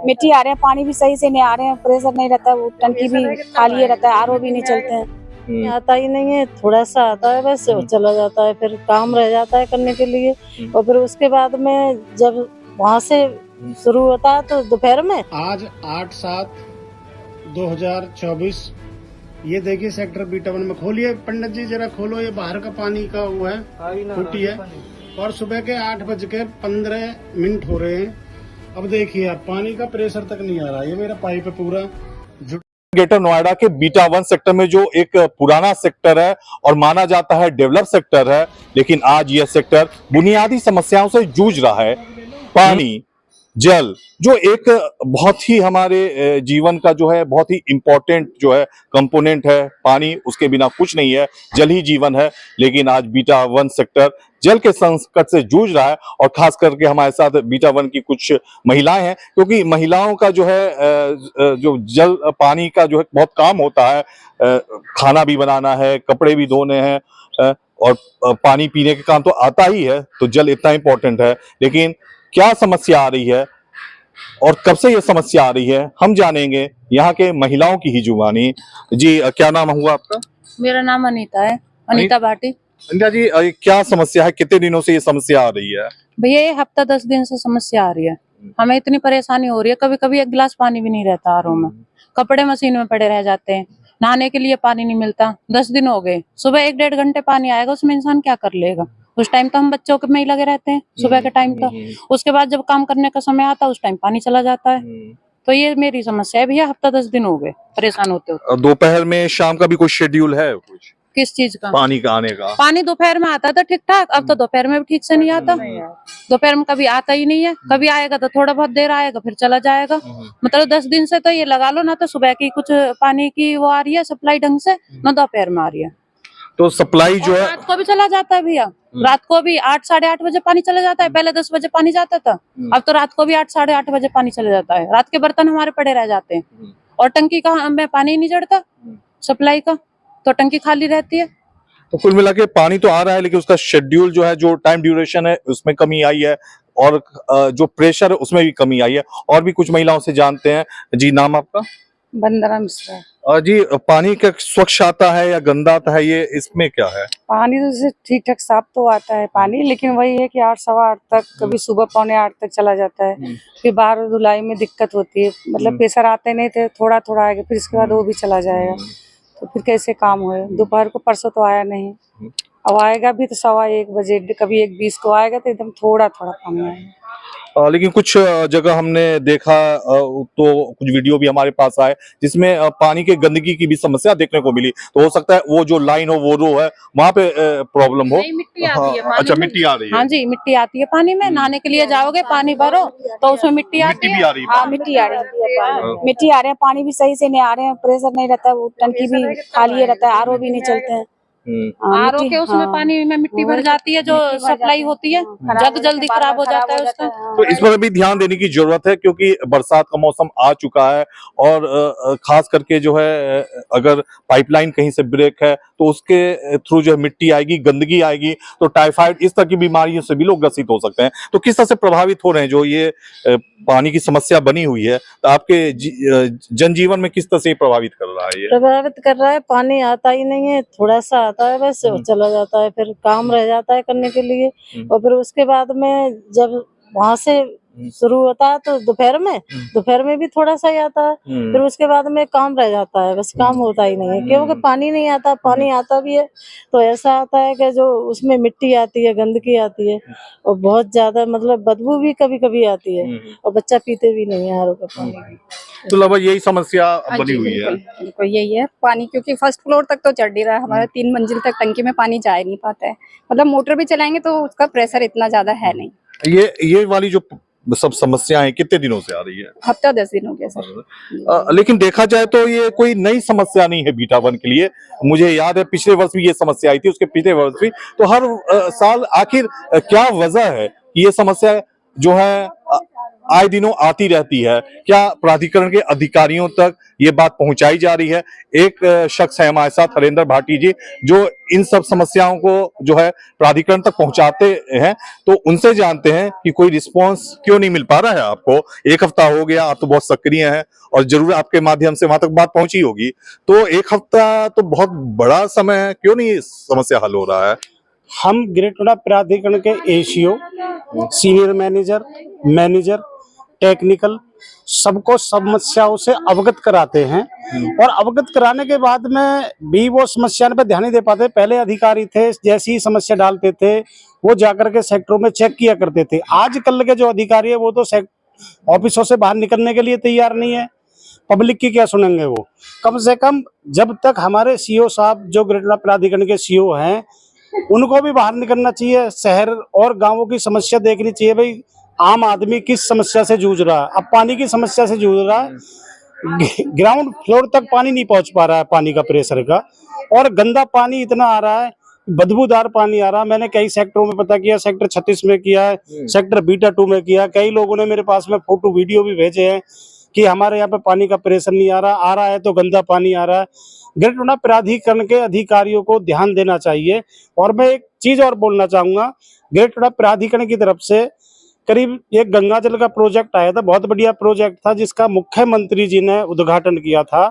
मिट्टी आ रहे हैं, पानी भी सही से नहीं आ रहे हैं, प्रेशर नहीं रहता है, वो टंकी भी खाली रहता है, आरओ भी नहीं चलते हैं। आता ही नहीं है, थोड़ा सा आता है बस, चला जाता है, फिर काम रह जाता है करने के लिए। और फिर उसके बाद में जब वहाँ से शुरू होता है तो दोपहर में। आज 8/7/2024 ये देखिए सेक्टर B51 में। खोलिए पंडित जी जरा, खोलो, ये बाहर का पानी का वो है, टूटी है। और सुबह के 8:15 हो रहे हैं। अब देखिए यार, पानी का प्रेशर तक नहीं आ रहा। ये मेरा पाइप है पूरा। ग्रेटर नोएडा के बीटा 1 सेक्टर में जो एक पुराना सेक्टर है और माना जाता है डेवलप सेक्टर है, लेकिन आज यह सेक्टर बुनियादी समस्याओं से जूझ रहा है। पानी, जल, जो एक बहुत ही हमारे जीवन का जो है बहुत ही इंपॉर्टेंट जो है कंपोनेंट है। पानी, उसके बिना कुछ नहीं है, जल ही जीवन है। लेकिन आज बीटा 1 सेक्टर जल के संकट से जूझ रहा है। और खास करके हमारे साथ बीटा 1 की कुछ महिलाएं हैं, क्योंकि महिलाओं का जो है जो जल पानी का जो है बहुत काम होता है। खाना भी बनाना है, कपड़े भी धोने हैं, और पानी पीने का काम तो आता ही है। तो जल इतना इंपॉर्टेंट है। लेकिन क्या समस्या आ रही है और कब से ये समस्या आ रही है, हम जानेंगे यहाँ के महिलाओं की ही जुबानी। जी, क्या नाम हुआ आपका? मेरा नाम अनीता है, अनीता भाटी। अनीता जी, क्या समस्या है, कितने दिनों से ये समस्या आ रही है? भैया ये हफ्ता 10 दिन से समस्या आ रही है। हमें इतनी परेशानी हो रही है, कभी कभी एक गिलास पानी भी नहीं रहता आरओ में। कपड़े मशीन में पड़े रह जाते हैं, नहाने के लिए पानी नहीं मिलता। 10 दिन हो गए। सुबह 1-1.5 घंटे पानी आएगा, उसमें इंसान क्या कर लेगा? उस टाइम तो हम बच्चों के में ही लगे रहते हैं, सुबह के टाइम तो। उसके बाद जब काम करने का समय आता है, उस टाइम पानी चला जाता है। तो ये मेरी समस्या है भैया, हफ्ता 10 दिन हो गए परेशान होते हो। दोपहर में, शाम का भी कुछ शेड्यूल है कुछ किस चीज का? पानी का आने का? पानी दोपहर में आता था ठीक ठाक, अब तो दोपहर में भी ठीक से नहीं आता। दोपहर में कभी आता ही नहीं है, कभी आएगा तो थोड़ा बहुत देर आएगा, फिर चला जाएगा। मतलब 10 दिन से तो ये लगा लो ना, तो सुबह की कुछ पानी की वो आ रही है सप्लाई ढंग से, ना दोपहर में आ रही है। तो सप्लाई जो है रात को भी चला जाता है भैया, रात को भी 8-8:30 बजे पानी चला जाता है। पहले 10 बजे पानी जाता था, अब तो रात को भी 8-8:30 बजे पानी चला जाता है। रात के बर्तन हमारे पड़े रह जाते हैं। और टंकी का हमें पानी नहीं चढ़ता सप्लाई का, तो टंकी खाली रहती है। तो कुल मिला के पानी तो आ रहा है, लेकिन उसका शेड्यूल जो है, जो टाइम ड्यूरेशन है, उसमें कमी आई है। और जो प्रेशर है उसमें भी कमी आई है। और भी कुछ महिलाओं से जानते हैं। जी, नाम आपका? बंदना मिश्रा। जी, पानी का स्वच्छ आता है या गंदा आता है, ये इसमें क्या है? पानी तो जैसे ठीक ठाक साफ तो आता है पानी, लेकिन वही है कि 8-8:15 तक, कभी सुबह 7:45 तक चला जाता है। फिर बाहर धुलाई में दिक्कत होती है, मतलब प्रेशर आते नहीं थे, थोड़ा थोड़ा आएगा, फिर इसके बाद वो भी चला जाएगा। तो फिर कैसे काम होए? दोपहर को परसों तो आया नहीं, अब आएगा भी तो 1:15 बजे, कभी 1:20 को आएगा, तो एकदम थोड़ा थोड़ा पानी आएगा। लेकिन कुछ जगह हमने देखा, तो कुछ वीडियो भी हमारे पास आए जिसमें पानी के गंदगी की भी समस्या देखने को मिली। तो हो सकता है वो जो लाइन हो, वो रो है, वहाँ पे प्रॉब्लम हो। मिट्टी आती है। अच्छा, मिट्टी आ रही है? हाँ जी, मिट्टी आती है पानी में। नहाने के लिए जाओगे, पानी भरो तो उसमें मिट्टी आती है। भी आ रही है? हाँ, मिट्टी आ रही है, मिट्टी आ रहे हैं, पानी भी सही से नहीं आ रहे हैं, प्रेशर नहीं रहता है, वो टंकी भी खाली रहता है, आरओ भी नहीं चलते हैं। आरओ के उसमें पानी में मिट्टी भर जाती है, जो सप्लाई होती है, जग जल्दी खराब हो जाता है उसका। तो इस पर भी ध्यान देने की जरूरत है, क्योंकि बरसात का मौसम आ चुका है। और खास करके जो है, अगर पाइपलाइन कहीं से ब्रेक है तो उसके थ्रू जो है मिट्टी आएगी, गंदगी आएगी, तो टाइफाइड, इस तरह की बीमारियों से भी लोग ग्रसित हो सकते हैं। तो किस तरह से प्रभावित हो रहे हैं जो ये पानी की समस्या बनी हुई है, तो आपके जनजीवन में किस तरह से प्रभावित कर रहा है? ये प्रभावित कर रहा है, पानी आता ही नहीं है, थोड़ा सा आता है बस, चला जाता है, फिर काम रह जाता है करने के लिए। और फिर उसके बाद में जब वहाँ से शुरू होता है तो दोपहर में भी थोड़ा सा ही आता है। फिर उसके बाद में काम रह जाता है, बस काम होता ही नहीं है, क्योंकि पानी नहीं आता। पानी आता भी है तो ऐसा आता है कि जो उसमें मिट्टी आती है, गंदगी आती है, और बहुत ज्यादा मतलब बदबू भी कभी कभी आती है, और बच्चा पीते भी नहीं है आरओ का पानी। तो लगभग यही समस्या बनी हुई है। बिल्कुल यही है पानी, क्योंकि फर्स्ट फ्लोर तक तो चढ़ नहीं रहा है हमारा, 3 मंजिल तक टंकी में पानी जा ही नहीं पाता है। मतलब मोटर भी चलाएंगे तो उसका प्रेशर इतना ज्यादा है नहीं। ये वाली जो सब समस्याएं कितने दिनों से आ रही है? हफ्ता 10 दिन हो गया सर। लेकिन देखा जाए तो ये कोई नई समस्या नहीं है बीटा 1 के लिए। मुझे याद है पिछले वर्ष भी ये समस्या आई थी, उसके पिछले वर्ष भी। तो हर साल आखिर क्या वजह है कि ये समस्या जो है आए दिनों आती रहती है। क्या प्राधिकरण के अधिकारियों तक ये बात पहुंचाई जा रही है? एक शख्स है हमारे साथ, हरेंद्र भाटी जी, जो इन सब समस्याओं को जो है प्राधिकरण तक पहुंचाते हैं, तो उनसे जानते हैं कि कोई रिस्पांस क्यों नहीं मिल पा रहा है आपको। एक हफ्ता हो गया, आप तो बहुत सक्रिय हैं और जरूर आपके माध्यम से वहां तक बात पहुंची होगी, तो एक हफ्ता तो बहुत बड़ा समय है, क्यों नहीं समस्या हल हो रहा है? हम ग्रेट नोएडा प्राधिकरण के एसीओ, सीनियर मैनेजर, टेक्निकल सबको समस्याओं से अवगत कराते हैं और अवगत कराने के बाद में भी वो समस्या पे ध्यान नहीं दे पाते। पहले अधिकारी थे, जैसी ही समस्या डालते थे वो जाकर के सेक्टरों में चेक किया करते थे। आजकल के जो अधिकारी है वो तो ऑफिसों से बाहर निकलने के लिए तैयार नहीं है। पब्लिक की क्या सुनेंगे वो? कम से कम जब तक हमारे सीओ साहब जो ग्रेट नोएडा प्राधिकरण के सीओ हैं उनको भी बाहर निकलना चाहिए, शहर और गांवों की समस्या देखनी चाहिए। भाई आम आदमी किस समस्या से जूझ रहा है? अब पानी की समस्या से जूझ रहा है, ग्राउंड फ्लोर तक पानी नहीं पहुंच पा रहा है पानी का प्रेशर का, और गंदा पानी इतना आ रहा है, बदबूदार पानी आ रहा है। मैंने कई सेक्टरों में पता किया, सेक्टर 36 में किया है, सेक्टर बीटा 2 में किया। कई लोगों ने मेरे पास में फोटो वीडियो भी भेजे हैं कि हमारे यहाँ पे पानी का प्रेशर नहीं आ रहा है तो गंदा पानी आ रहा है। ग्रेट नोएडा प्राधिकरण के अधिकारियों को ध्यान देना चाहिए। और मैं एक चीज और बोलना चाहूंगा, ग्रेट नोएडा प्राधिकरण की तरफ से करीब एक गंगा जल का प्रोजेक्ट आया था, बहुत बढ़िया प्रोजेक्ट था, जिसका मुख्यमंत्री जी ने उद्घाटन किया था।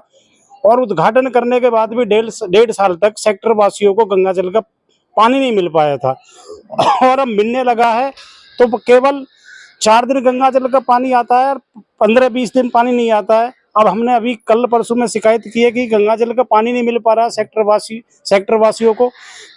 और उद्घाटन करने के बाद भी डेढ़ साल तक सेक्टर वासियों को गंगा जल का पानी नहीं मिल पाया था और अब मिलने लगा है। तो केवल 4 दिन गंगा जल का पानी आता है और 15-20 दिन पानी नहीं आता है। अब हमने अभी कल परसों में शिकायत की है कि गंगा जल का पानी नहीं मिल पा रहा सेक्टर वासियों को।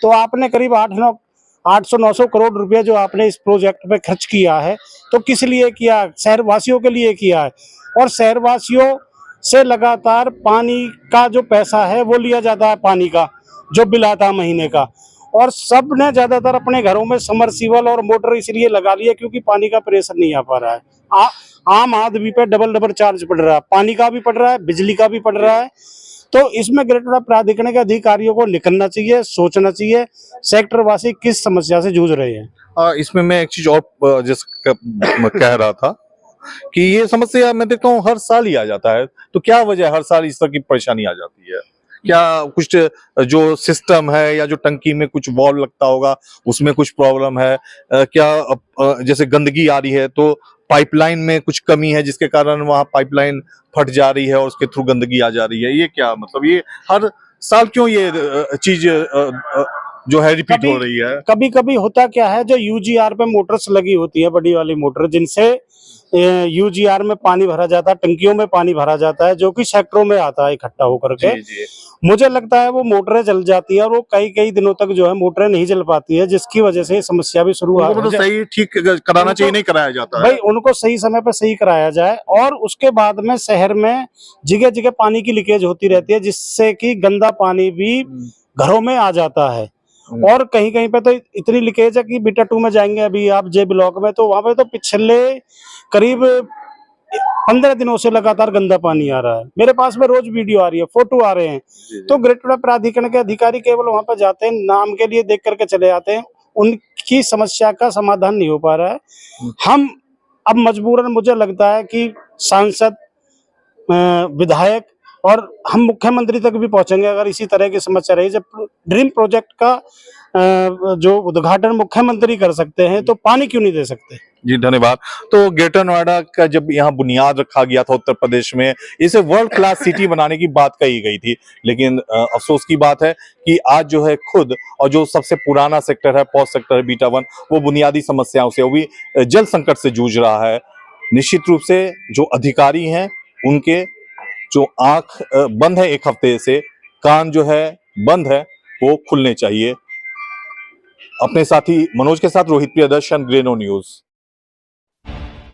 तो आपने करीब 800-900 करोड़ रुपए जो आपने इस प्रोजेक्ट पे खर्च किया है, तो किस लिए किया? शहर वासियों के लिए किया है। और शहर वासियों से लगातार पानी का जो पैसा है वो लिया जाता है, पानी का जो बिल आता है महीने का। और सब ने ज्यादातर अपने घरों में समरसीबल और मोटर इसलिए लगा लिया क्योंकि पानी का प्रेशर नहीं आ पा रहा है। आम आदमी पे डबल चार्ज पड़ रहा है, पानी का भी पड़ रहा है, बिजली का भी पड़ रहा है। तो इसमें ग्रेट नोएडा प्राधिकरण के अधिकारियों को निकलना चाहिए, सोचना चाहिए सेक्टर वासी किस समस्या से जूझ रहे हैं। इसमें मैं एक चीज और जैसे कह रहा था कि ये समस्या मैं देखता हूँ हर साल ही आ जाता है, तो क्या वजह हर साल इस तरह की परेशानी आ जाती है? क्या कुछ जो सिस्टम है या जो टंकी में कुछ वॉल्व लगता होगा उसमें कुछ प्रॉब्लम है? क्या जैसे गंदगी आ रही है तो पाइपलाइन में कुछ कमी है जिसके कारण वहां पाइपलाइन फट जा रही है और उसके थ्रू गंदगी आ जा रही है? ये क्या मतलब, ये हर साल क्यों ये चीज जो है रिपीट हो रही है? कभी कभी होता क्या है, जो यूजीआर पे मोटर्स लगी होती है, बड़ी वाली मोटर, जिनसे यूजीआर में पानी भरा जाता है, टंकियों में पानी भरा जाता है, जो कि सेक्टरों में आता है इकट्ठा होकर के। मुझे लगता है वो मोटरें जल जाती है और वो कई दिनों तक जो है मोटरें नहीं जल पाती है, जिसकी वजह से समस्या भी शुरू हो तो सही ठीक कराना चाहिए, नहीं कराया जाता है। भाई उनको सही समय पर सही कराया जाए। और उसके बाद में शहर में जगह जगह पानी की लीकेज होती रहती है, जिससे कि गंदा पानी भी घरों में आ जाता है। और कहीं कहीं पे तो इतनी लीकेज है कि बीटा 2 में जाएंगे अभी आप जे ब्लॉक में, तो वहां पे तो पिछले करीब 15 दिनों से लगातार गंदा पानी आ रहा है। मेरे पास में रोज वीडियो आ रही है, फोटो आ रहे हैं। तो ग्रेट नोएडा प्राधिकरण के अधिकारी केवल वहां पर जाते हैं, नाम के लिए देख करके चले जाते हैं, उनकी समस्या का समाधान नहीं हो पा रहा है। हम अब मजबूरन, मुझे लगता है कि सांसद, विधायक और हम मुख्यमंत्री तक भी पहुंचेंगे अगर इसी तरह की समस्या रही। जब ड्रीम प्रोजेक्ट का जो उद्घाटन मुख्यमंत्री कर सकते हैं तो पानी क्यों नहीं दे सकते? जी धन्यवाद। तो ग्रेटर नोएडा का जब यहाँ बुनियाद रखा गया था उत्तर प्रदेश में, इसे वर्ल्ड क्लास सिटी बनाने की बात कही गई थी, लेकिन अफसोस की बात है कि आज जो है खुद और जो सबसे पुराना सेक्टर है, पॉज सेक्टर है बीटा 1, वो बुनियादी समस्याओं से, वो भी जल संकट से जूझ रहा है। निश्चित रूप से जो अधिकारी हैं उनके जो आंख बंद है एक हफ्ते से, कान जो है बंद है, वो खुलने चाहिए। अपने साथी मनोज के साथ रोहित प्रियदर्शन, ग्रेनो न्यूज।